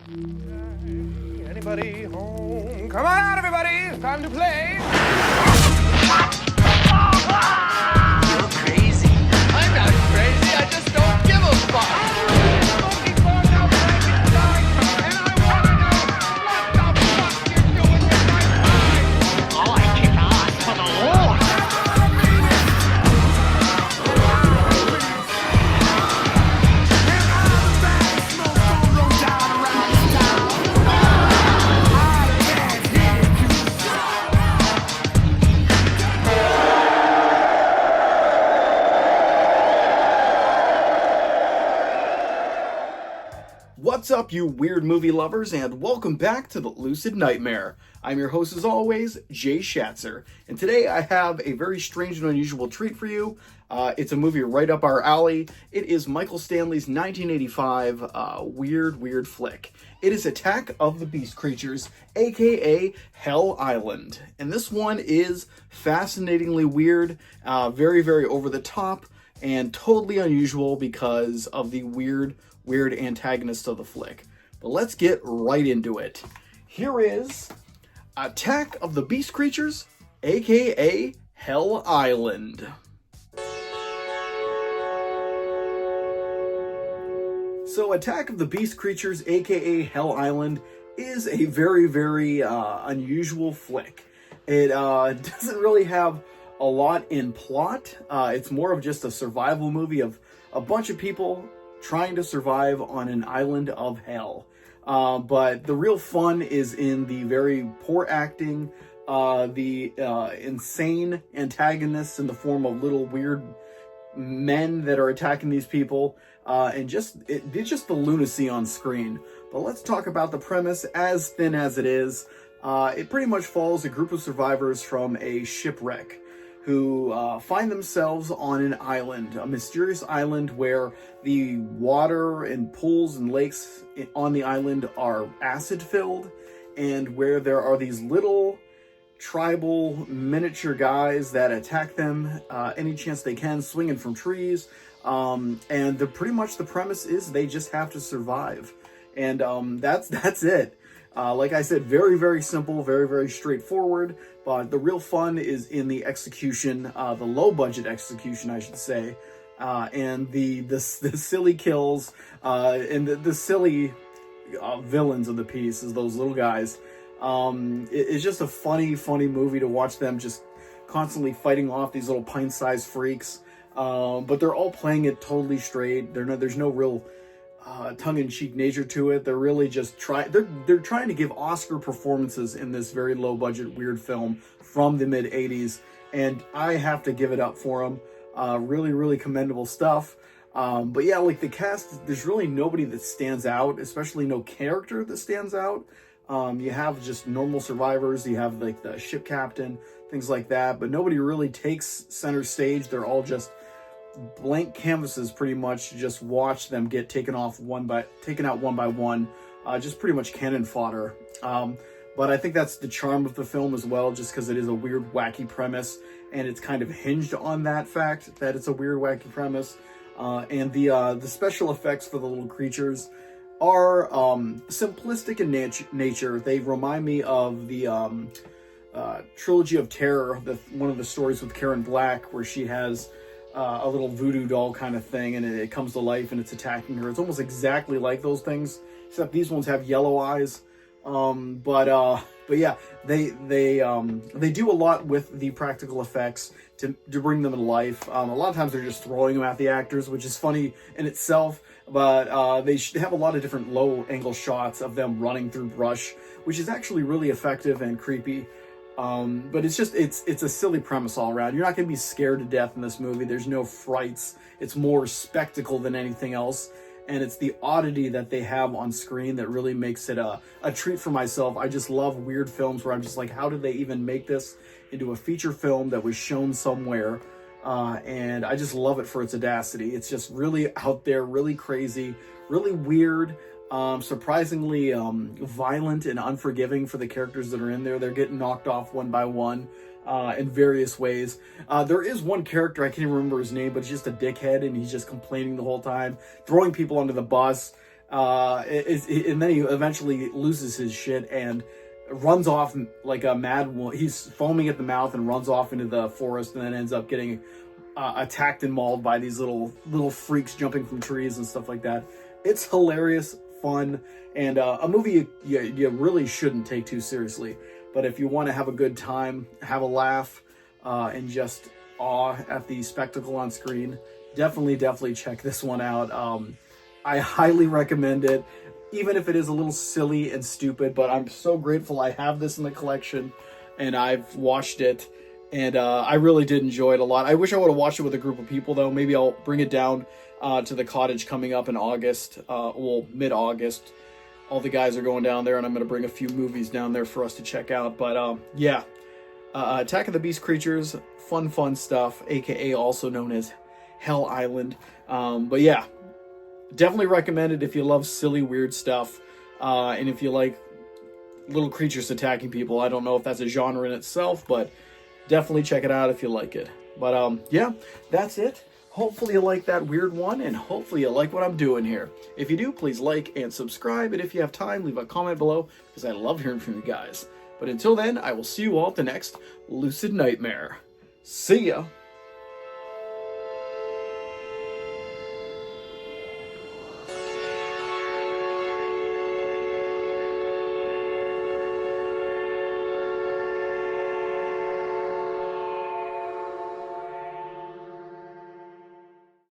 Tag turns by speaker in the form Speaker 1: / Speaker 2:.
Speaker 1: Anybody home? Come on out, everybody! It's time to play!
Speaker 2: You're crazy.
Speaker 1: I'm not crazy, I just don't give a fuck! Smoking bars outside inside, and I wanna know what the fuck you're doing with my time!
Speaker 2: Oh, I kick ass for the Lord.
Speaker 3: What's up, you weird movie lovers, and welcome back to the Lucid Nightmare. I'm your host, as always, Jay Schatzer, and today I have a very strange and unusual treat for you. It's a movie right up our alley. It is Michael Stanley's 1985 weird flick. It is Attack of the Beast Creatures, aka Hell Island, and this one is fascinatingly weird, very over the top, and totally unusual because of the weird antagonist of the flick. But let's get right into it. Here is Attack of the Beast Creatures, aka Hell Island. So Attack of the Beast Creatures, aka Hell Island, is a very unusual flick. It doesn't really have a lot in plot. It's more of just a survival movie of a bunch of people trying to survive on an island of hell. But the real fun is in the very poor acting, the insane antagonists in the form of little weird men that are attacking these people, and just the lunacy on screen. But let's talk about the premise. As thin as it is, it pretty much follows a group of survivors from a shipwreck who find themselves on an island, a mysterious island where the water and pools and lakes on the island are acid-filled, and where there are these little tribal miniature guys that attack them any chance they can, swinging from trees, and pretty much the premise is they just have to survive, and that's it. Like I said, very simple, very straightforward, but the real fun is in the execution, the low-budget execution, I should say, and the silly kills, and the silly villains of the piece is those little guys. It's just a funny movie to watch them just constantly fighting off these little pint-sized freaks, but they're all playing it totally straight. There's no real tongue-in-cheek nature to it. They're really just they're trying to give Oscar performances in this very low-budget weird film from the mid-'80s, and I have to give it up for them. Really commendable stuff. But yeah, like the cast, there's really nobody that stands out, especially no character that stands out. You have just normal survivors, you have like the ship captain, things like that, but nobody really takes center stage. They're all just blank canvases, pretty much. Just watch them get taken out one by one, just pretty much cannon fodder. But I think that's the charm of the film as well, just because it is a weird, wacky premise, and it's kind of hinged on that fact that it's a weird, wacky premise. And the special effects for the little creatures are simplistic in nature. They remind me of the Trilogy of Terror, one of the stories with Karen Black, where she has a little voodoo doll kind of thing, and it comes to life and it's attacking her. It's almost exactly like those things, except these ones have yellow eyes. But yeah, they do a lot with the practical effects to bring them to life. A lot of times they're just throwing them at the actors, which is funny in itself. But they have a lot of different low angle shots of them running through brush, which is actually really effective and creepy. But it's a silly premise all around. You're not going to be scared to death in this movie. There's no frights. It's more spectacle than anything else. And it's the oddity that they have on screen that really makes it a treat for myself. I just love weird films where I'm just like, how did they even make this into a feature film that was shown somewhere? And I just love it for its audacity. It's just really out there, really crazy, really weird. Surprisingly violent and unforgiving for the characters that are in there. They're getting knocked off one by one in various ways. There is one character, I can't even remember his name, but he's just a dickhead, and he's just complaining the whole time, throwing people under the bus. And then he eventually loses his shit and runs off like a mad. He's foaming at the mouth and runs off into the forest, and then ends up getting attacked and mauled by these little freaks jumping from trees and stuff like that. It's hilarious, fun, and a movie you really shouldn't take too seriously. But if you want to have a good time, have a laugh, and just awe at the spectacle on screen, definitely check this one out. I highly recommend it, even if it is a little silly and stupid, but I'm so grateful I have this in the collection, and I've watched it, and I really did enjoy it a lot. I wish I would have watched it with a group of people, though. Maybe I'll bring it down to the cottage coming up in August, mid-August. All the guys are going down there, and I'm going to bring a few movies down there for us to check out. But yeah, Attack of the Beast Creatures, fun stuff, aka also known as Hell Island. But yeah, definitely recommend it if you love silly, weird stuff, and if you like little creatures attacking people. I don't know if that's a genre in itself, but definitely check it out if you like it. But yeah, that's it. Hopefully you like that weird one, and hopefully you like what I'm doing here. If you do, please like and subscribe, and if you have time, leave a comment below, because I love hearing from you guys. But until then, I will see you all at the next Lucid Nightmare. See ya!